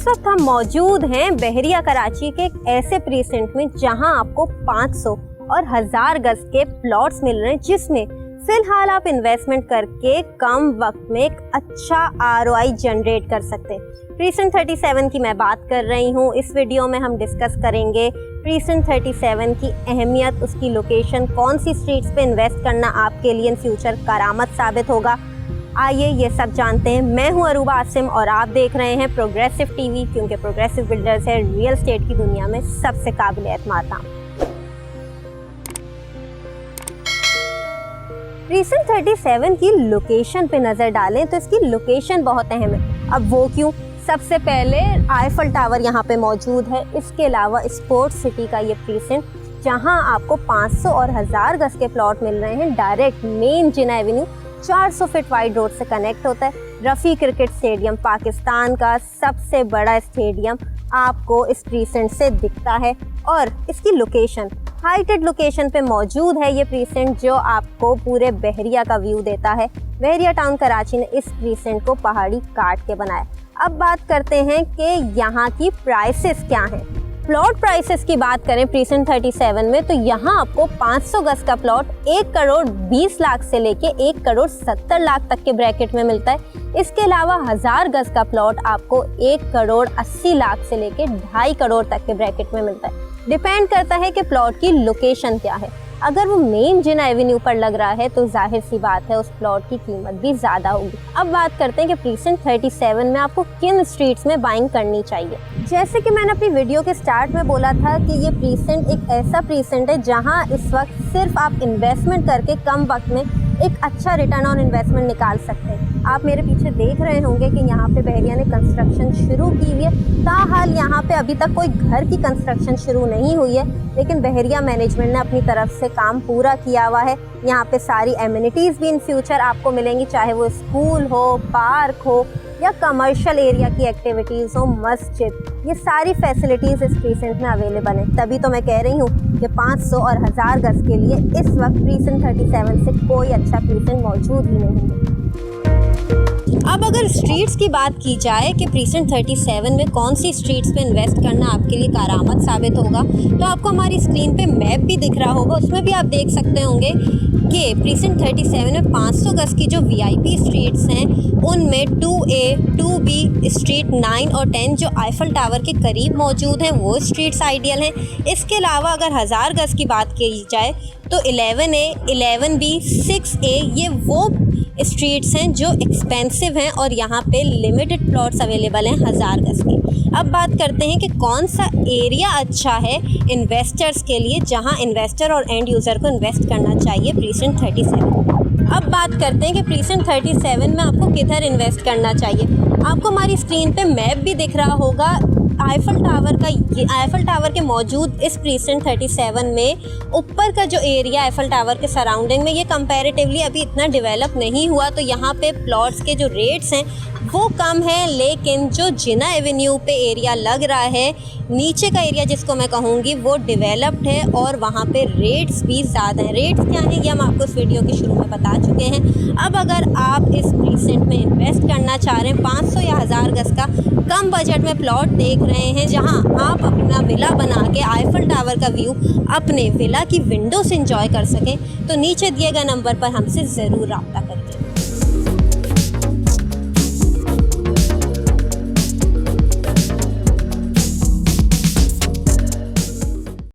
वक्त हम मौजूद हैं बहरिया कराची के एक ऐसे प्रीसेंट में जहां आपको 500 और 1000 गज के प्लॉट्स मिल रहे हैं, जिसमें फिलहाल आप इन्वेस्टमेंट करके कम वक्त में एक अच्छा आरओआई जनरेट कर सकते हैं। प्रीसेंट 37 की मैं बात कर रही हूँ। इस वीडियो में हम डिस्कस करेंगे प्रीसेंट 37 की अहमियत, उसकी लोकेशन, कौन सी स्ट्रीट्स पे इन्वेस्ट करना आपके लिए इन फ्यूचर करामत साबित होगा। आइए ये सब जानते हैं। मैं हूं अरूबा आसिम और आप देख रहे हैं प्रोग्रेसिव टीवी, क्योंकि प्रोग्रेसिव बिल्डर्स है रियल एस्टेट की दुनिया में सबसे काबिल एतमाद नाम। प्रीसेंट 37 की लोकेशन पे नज़र डालें तो इसकी लोकेशन बहुत अहम है। अब वो क्यों? सबसे पहले आईफल टावर यहाँ पे मौजूद है। इसके अलावा स्पोर्ट्स सिटी का ये प्रीसेंट, जहाँ आपको 500 और 1000 गज के प्लॉट मिल रहे हैं, डायरेक्ट मेन जिना एवेन्यू 400 फीट वाइड रोड से कनेक्ट होता है। रफ़ी क्रिकेट स्टेडियम, पाकिस्तान का सबसे बड़ा स्टेडियम, आपको इस प्रीसेंट से दिखता है। और इसकी लोकेशन हाइटेड लोकेशन पे मौजूद है ये प्रीसेंट, जो आपको पूरे बहरिया का व्यू देता है। बहरिया टाउन कराची ने इस प्रीसेंट को पहाड़ी काट के बनाया। अब बात करते हैं कि यहाँ की प्राइसेस क्या हैं। प्लॉट प्राइसेस की बात करें प्रीसेंट 37 में, तो यहाँ आपको 500 गज का प्लॉट 1 करोड़ 20 लाख से लेके 1 करोड़ 70 लाख तक के ब्रैकेट में मिलता है। इसके अलावा 1000 गज का प्लॉट आपको 1 करोड़ 80 लाख से लेके 2.5 करोड़ तक के ब्रैकेट में मिलता है। डिपेंड करता है कि प्लॉट की लोकेशन क्या है। अगर वो मेन जिना एवेन्यू पर लग रहा है तो जाहिर सी बात है उस प्लॉट की कीमत भी ज़्यादा होगी। अब बात करते हैं कि प्रीसेंट 37 में आपको किन स्ट्रीट्स में बाइंग करनी चाहिए। जैसे कि मैंने अपनी वीडियो के स्टार्ट में बोला था कि ये प्रीसेंट एक ऐसा प्रीसेंट है जहां इस वक्त सिर्फ आप इन्वेस्टमेंट करके कम वक्त में एक अच्छा रिटर्न ऑन इन्वेस्टमेंट निकाल सकते हैं। आप मेरे पीछे देख रहे होंगे कि यहाँ पे बहरिया ने कंस्ट्रक्शन शुरू की हुई है। ताहाल यहाँ पे अभी तक कोई घर की कंस्ट्रक्शन शुरू नहीं हुई है, लेकिन बहरिया मैनेजमेंट ने अपनी तरफ से काम पूरा किया हुआ है। यहाँ पे सारी एमिनिटीज़ भी इन फ्यूचर आपको मिलेंगी, चाहे वो स्कूल हो, पार्क हो या कमर्शियल एरिया की एक्टिविटीज़ हो, मस्जिद, ये सारी फैसिलिटीज़ इस प्रीसेंट में अवेलेबल हैं। तभी तो मैं कह रही हूँ कि 500 और 1000 गज के लिए इस वक्त प्रीसेंट 37 से कोई अच्छा प्रीसेंट मौजूद ही नहीं है। अब अगर स्ट्रीट्स की बात की जाए कि प्रीसेंट 37 में कौन सी स्ट्रीट्स पे इन्वेस्ट करना आपके लिए कारामद साबित होगा, तो आपको हमारी स्क्रीन पे मैप भी दिख रहा होगा। उसमें भी आप देख सकते होंगे कि प्रीसेंट 37 में 500 गज की जो वीआईपी स्ट्रीट्स हैं, उनमें 2A, 2B, स्ट्रीट 9 और 10 जो आईफल टावर के करीब मौजूद हैं, वो स्ट्रीट्स आइडियल हैं। इसके अलावा अगर 1000 गज की बात की जाए तो 11A, 11B, 6A ये वो स्ट्रीट्स हैं जो एक्सपेंसिव हैं और यहाँ पे लिमिटेड प्लॉट्स अवेलेबल हैं 1000 गज के। अब बात करते हैं कि कौन सा एरिया अच्छा है इन्वेस्टर्स के लिए, जहाँ इन्वेस्टर और एंड यूज़र को इन्वेस्ट करना चाहिए प्रीसेंट 37। अब बात करते हैं कि प्रीसेंट 37 में आपको किधर इन्वेस्ट करना चाहिए। आपको हमारी स्क्रीन पे मैप भी दिख रहा होगा। आईफल टावर के मौजूद इस प्रीसेंट 37 में ऊपर का जो एरिया आईफल टावर के सराउंडिंग में, ये कंपैरेटिवली अभी इतना डेवलप नहीं हुआ, तो यहाँ पे प्लॉट्स के जो रेट्स हैं वो कम है। लेकिन जो जिना एवेन्यू पे एरिया लग रहा है, नीचे का एरिया जिसको मैं कहूँगी, वो डेवलप्ड है और वहाँ पे रेट्स भी ज़्यादा हैं। रेट्स क्या हैं ये हम आपको इस वीडियो के शुरू में बता चुके हैं। अब अगर आप इस प्रीसेंट में इन्वेस्ट करना चाह रहे हैं, 500 या 1000 गज का कम बजट में प्लॉट देख रहे हैं, जहां आप अपना विला बना के आईफल टावर का व्यू अपने विला की विंडो से एंजॉय कर सकें, तो नीचे दिए गए नंबर पर हमसे ज़रूर रब्ता करिए।